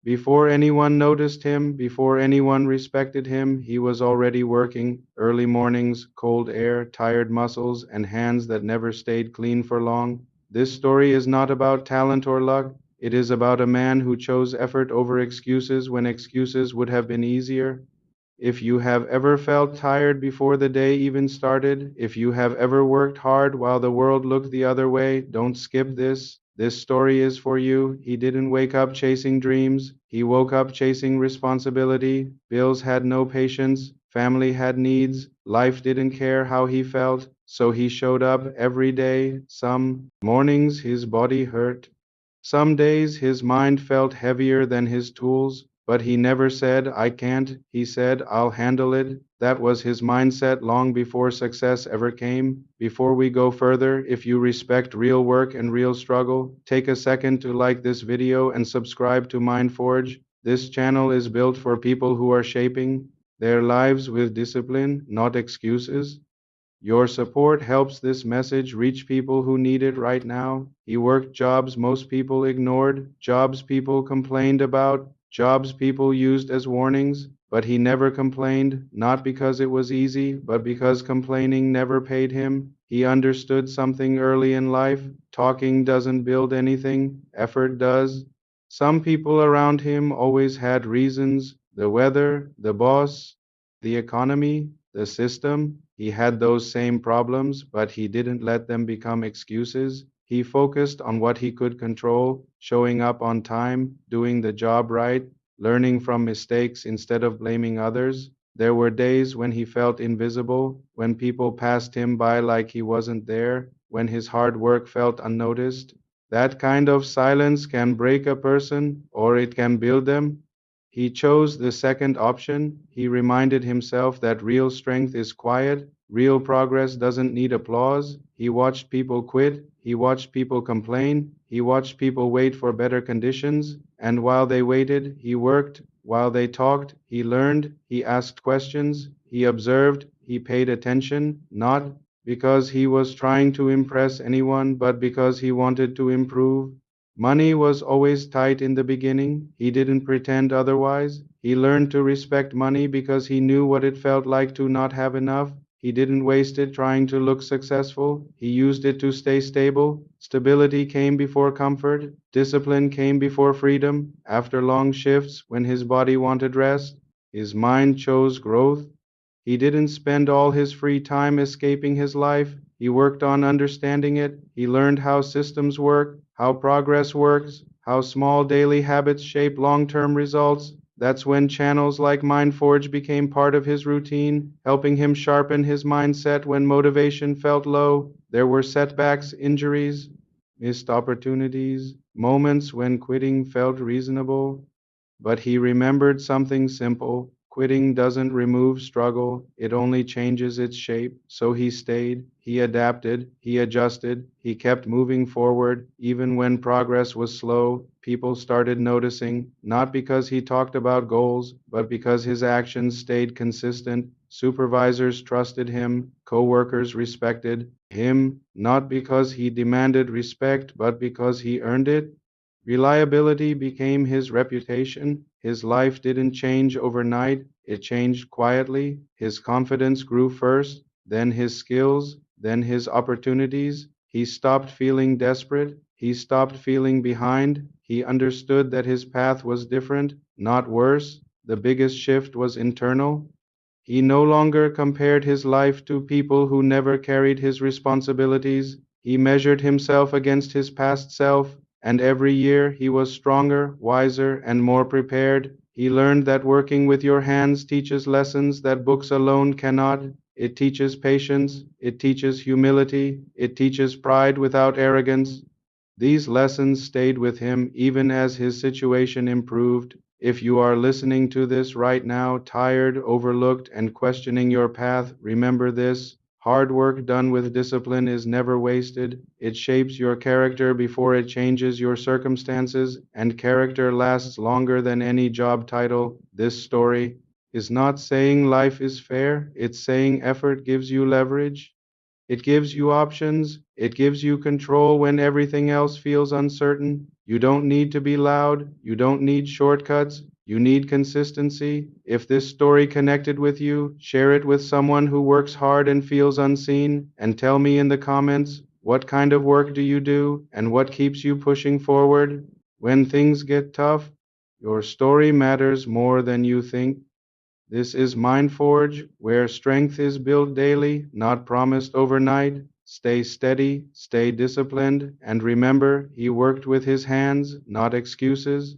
Before anyone noticed him, before anyone respected him, he was already working. Early mornings, cold air, tired muscles, and hands that never stayed clean for long. This story is not about talent or luck. It is about a man who chose effort over excuses when excuses would have been easier. If you have ever felt tired before the day even started, if you have ever worked hard while the world looked the other way, don't skip this. This story is for you. He didn't wake up chasing dreams. He woke up chasing responsibility. Bills had no patience. Family had needs. Life didn't care how he felt. So he showed up every day. Some mornings his body hurt. Some days his mind felt heavier than his tools, but he never said, I can't. He said, I'll handle it. That was his mindset long before success ever came. Before we go further, if you respect real work and real struggle, take a second to like this video and subscribe to MindForge. This channel is built for people who are shaping their lives with discipline, not excuses. Your support helps this message reach people who need it right now. He worked jobs most people ignored, jobs people complained about, jobs people used as warnings, but he never complained, not because it was easy, but because complaining never paid him. He understood something early in life. Talking doesn't build anything, effort does. Some people around him always had reasons: the weather, the boss, the economy, the system. He had those same problems, but he didn't let them become excuses. He focused on what he could control, showing up on time, doing the job right, learning from mistakes instead of blaming others. There were days when he felt invisible, when people passed him by like he wasn't there, when his hard work felt unnoticed. That kind of silence can break a person or it can build them. He chose the second option. He reminded himself that real strength is quiet, real progress doesn't need applause. He watched people quit, he watched people complain, he watched people wait for better conditions, and while they waited, he worked. While they talked, he learned, he asked questions, he observed, he paid attention, not because he was trying to impress anyone, but because he wanted to improve. Money was always tight in the beginning. He didn't pretend otherwise. He learned to respect money because he knew what it felt like to not have enough. He didn't waste it trying to look successful. He used it to stay stable. Stability came before comfort. Discipline came before freedom. After long shifts, when his body wanted rest, his mind chose growth. He didn't spend all his free time escaping his life. He worked on understanding it. He learned how systems work, how progress works, how small daily habits shape long-term results. That's when channels like MindForge became part of his routine, helping him sharpen his mindset when motivation felt low. There were setbacks, injuries, missed opportunities, moments when quitting felt reasonable. But he remembered something simple. Quitting doesn't remove struggle, it only changes its shape. So he stayed, he adapted, he adjusted, he kept moving forward. Even when progress was slow, people started noticing, not because he talked about goals, but because his actions stayed consistent. Supervisors trusted him, coworkers respected him, not because he demanded respect, but because he earned it. Reliability became his reputation. His life didn't change overnight, it changed quietly. His confidence grew first, then his skills, then his opportunities. He stopped feeling desperate. He stopped feeling behind. He understood that his path was different, not worse. The biggest shift was internal. He no longer compared his life to people who never carried his responsibilities. He measured himself against his past self, and every year he was stronger, wiser, and more prepared. He learned that working with your hands teaches lessons that books alone cannot. It teaches patience, it teaches humility, it teaches pride without arrogance. These lessons stayed with him even as his situation improved. If you are listening to this right now, tired, overlooked, and questioning your path, remember this. Hard work done with discipline is never wasted. It shapes your character before it changes your circumstances, and character lasts longer than any job title. This story is not saying life is fair, it's saying effort gives you leverage. It gives you options. It gives you control when everything else feels uncertain. You don't need to be loud. You don't need shortcuts. You need consistency. If this story connected with you, share it with someone who works hard and feels unseen, and tell me in the comments, what kind of work do you do and what keeps you pushing forward? When things get tough, your story matters more than you think. This is Mindforge, where strength is built daily, not promised overnight. Stay steady, stay disciplined, and remember, he worked with his hands, not excuses.